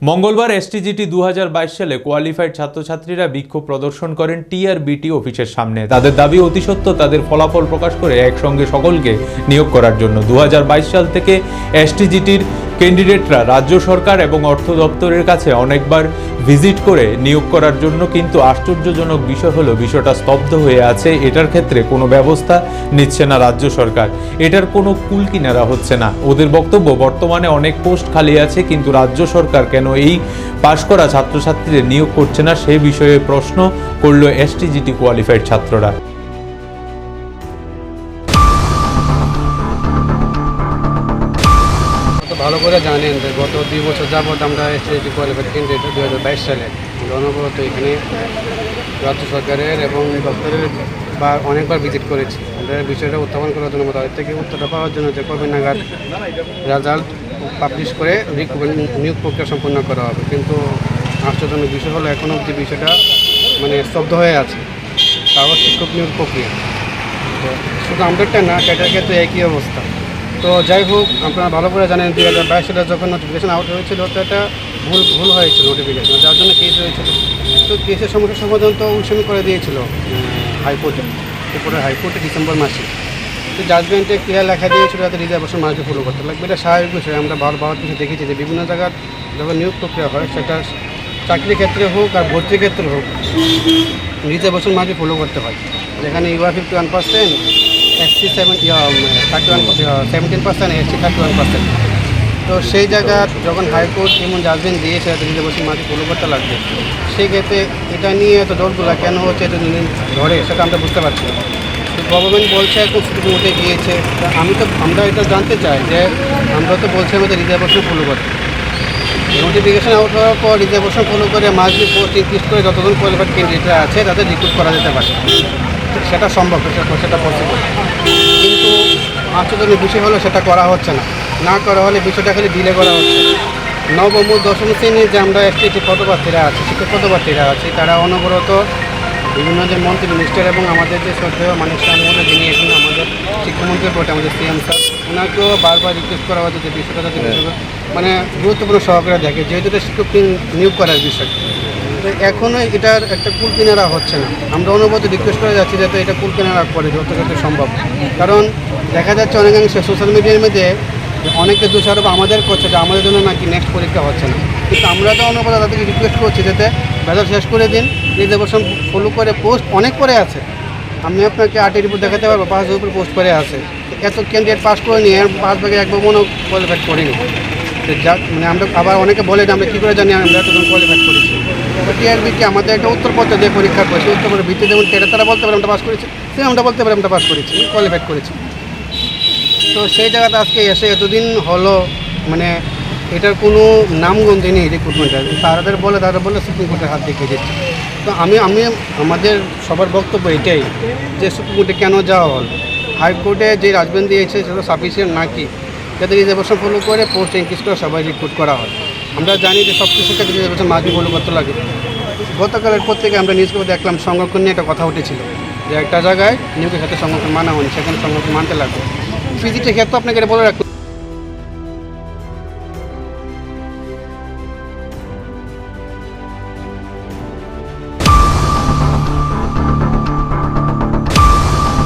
মঙ্গলবার এসটিজিটি 2022 সালে কোয়ালিফাইড ছাত্রছাত্রীরা বিক্ষোভ প্রদর্শন করেন টিআরবিটি অফিসের সামনে। তাদের দাবি অতি সত্ত্ব তাদের ফলাফল প্রকাশ করে একসঙ্গে সকলকে নিয়োগ করার জন্য 2022 সাল থেকে এসটিজিটির ক্যান্ডিডেটরা রাজ্য সরকার এবং অর্থ দপ্তরের কাছে অনেকবার ভিজিট করে নিয়োগ করার জন্য, কিন্তু আশ্চর্যজনক বিষয় হলো বিষয়টা স্তব্ধ হয়ে আছে। এটার ক্ষেত্রে কোনো ব্যবস্থা নিচ্ছে না রাজ্য সরকার, এটার কোনো কুল কিনারা হচ্ছে না। ওদের বক্তব্য বর্তমানে অনেক পোস্ট খালি আছে, কিন্তু রাজ্য সরকার কেন এই পাশ করা ছাত্রছাত্রীদের নিয়োগ করছে না সে বিষয়ে প্রশ্ন করল এসটিজিটি কোয়ালিফাইড ছাত্ররা। ভালো করে জানেন যে গত 2 বছর যাবৎ আমরা এসটিজিটি কোয়ালিফাইড ক্যান্ডিডেট 2022 সালে অনবরত এখানে রাজ্য সরকারের এবং দপ্তরের অনেকবার ভিজিট করেছি। আমরা বিষয়টা উত্থাপন করার জন্য তাদের থেকে উত্তরটা পাওয়ার জন্য যে কবে নাগাদ রেজাল্ট পাবলিশ করে নিয়োগ প্রক্রিয়া সম্পন্ন করা হবে, কিন্তু আশ্চর্যজনক বিষয় হলো এখনও অবধি বিষয়টা স্তব্ধ হয়ে আছে। তাও শিক্ষক নিয়োগ প্রক্রিয়া তো শুধু আমাদেরটা না, ক্যাটার ক্ষেত্রে একই অবস্থা। তো যাই হোক, আপনারা ভালো করে জানেন 2022 সালে যখন নোটিফিকেশন আউট হয়েছিল তো এটা ভুল হয়েছিল নোটিফিকেশন, যার জন্য কেস হয়েছিল। তো কেসের সমস্যার সমাধান তো ওই সময় করে দিয়েছিল হাইকোর্টে, এরপরে হাইকোর্টে ডিসেম্বর মাসে তো জাজমেন্টে ক্লিয়ার লেখা দিয়েছিল যাতে রিজার্ভেশন মার্কে ফলো করতে লাগবে। এটা স্বাভাবিক বিষয়। আমরা ভারত কিছু দেখেছি যে বিভিন্ন জায়গার যখন নিয়োগ প্রক্রিয়া হয়, সেটা চাকরির ক্ষেত্রে হোক আর ভর্তির ক্ষেত্রে হোক, রিজার্ভেশন মার্কে ফলো করতে হয়। যেখানে ইউআর 51%, এসসি 17%, এসসি 31%। তো সেই জায়গা যখন হাইকোর্ট এমন জাজমেন্ট দিয়েছে রিজার্ভেশন মার্কে ফলো করতে লাগবে, সেই ক্ষেত্রে এটা নিয়ে এত জোরগুলো কেন হচ্ছে এটা ধরে সেটা আমরা বুঝতে পারছি না। তো গভর্নমেন্ট বলছে এখন সুপ্রিম কোর্টে গিয়েছে, আমরা এটা জানতে চাই যে আমরা তো বলছি আমাদের রিজার্ভেশন ফলো করতে। নোটিফিকেশন আউট হওয়ার পর রিজার্ভেশন ফলো করে মাসবি পোস্ট ইনক্রিজ করে যতজন কোয়ালিফাইড ক্যান্ডিডেটরা আছে তাদের রিক্রুট করা যেতে পারে, সেটা সম্ভব, সেটা পসিবল। কিন্তু আশ্চর্যজনক বিষয় হলো সেটা করা হচ্ছে না করা হলে বিষয়টা খালি ডিলে করা হচ্ছে। নবম ও দশম শ্রেণীর যে আমরা এসটিজি পদপ্রার্থীরা আছি, শিক্ষক পদপ্রার্থীরা আছি, তারা অনবরত বিভিন্ন যে মন্ত্রী মিনিস্টার এবং আমাদের যে শ্রদ্ধেয় মানিক মহোদয়, যিনি এখন আমাদের শিক্ষামন্ত্রীর পটে আমাদের সিএম স্যার, ওনাকেও বারবার রিকোয়েস্ট করা হচ্ছে যে বিষয়টা যাতে গুরুত্বপূর্ণ সহকারে দেখে, যেহেতু এটা শিক্ষক নিয়োগ করার বিষয়। তো এখনও এটার একটা কুল কিনারা হচ্ছে না। আমরা অনবরত রিকোয়েস্ট করে যাচ্ছি যাতে এটা কুল কিনারা করে যত ক্ষেত্রে সম্ভব। কারণ দেখা যাচ্ছে অনেকাংশে সোশ্যাল মিডিয়ার মধ্যে অনেকে দোষারোপ আমাদের করছে যে আমাদের জন্য নাকি নেক্সট পরীক্ষা হচ্ছে না, কিন্তু আমরা তো অনবরত তাদেরকে রিকোয়েস্ট করছি যাতে রেজাল্ট শেষ করে দিন, রিজার্ভেশন ফলো করে পোস্ট অনেক করে আছে। আমি আপনাকে 8 রিপোর্ট দেখাতে পারবো, 5 উপরে পোস্ট করে আছে। এত ক্যান্ডিডেট পাস করে নিয়ে 5 ভাগে 1 মনে কোয়ালিফাইড করিনি। যা আমরা আবার অনেকে বলে যে আমরা কী করে জানি আমরা এতজন কোয়ালিফাইড করেছি। টিআরবিটি আমাদের একটা উত্তরপত্র যে পরীক্ষা করেছি, উত্তরপত্রের ভিত্তিতে যেমন তারা বলতে পারে আমরা পাস করেছি, সে আমরা বলতে পারি আমরা পাস করেছি, কোয়ালিফাইড করেছি। তো সেই জায়গাতে আজকে এসে এতদিন হলো এটার কোনো নামগন্ধি নেই রিক্রুটমেন্টের। তারা বলে সুপ্রিম কোর্টের হাত দেখিয়ে দিচ্ছে। তো আমি আমাদের সবার বক্তব্য এটাই যে সুপ্রিম কোর্টে কেন যাওয়া হল, হাইকোর্টে যে রাজবেন দিয়েছে সেটা সাফিসিয়েন্ট নাকি, যাতে রিজার্ভেশন ফলো করে পোস্ট ইনক্রিজ করে সবাই রিক্রুট করা হয়। আমরা জানি যে সব কিছুর ক্ষেত্রে রিজার্ভেশন মার্জিন ফলো করতে লাগে। গতকালের পর থেকে আমরা নিউজ করে দেখলাম সংরক্ষণ নিয়ে একটা কথা উঠেছিল যে একটা জায়গায় নিয়োগের সাথে সংরক্ষণ মানা হয়নি, সেখানে সংরক্ষণ মানতে লাগবে। ফিজিটের ক্ষেত্রে আপনাকে এটা বলে রাখতে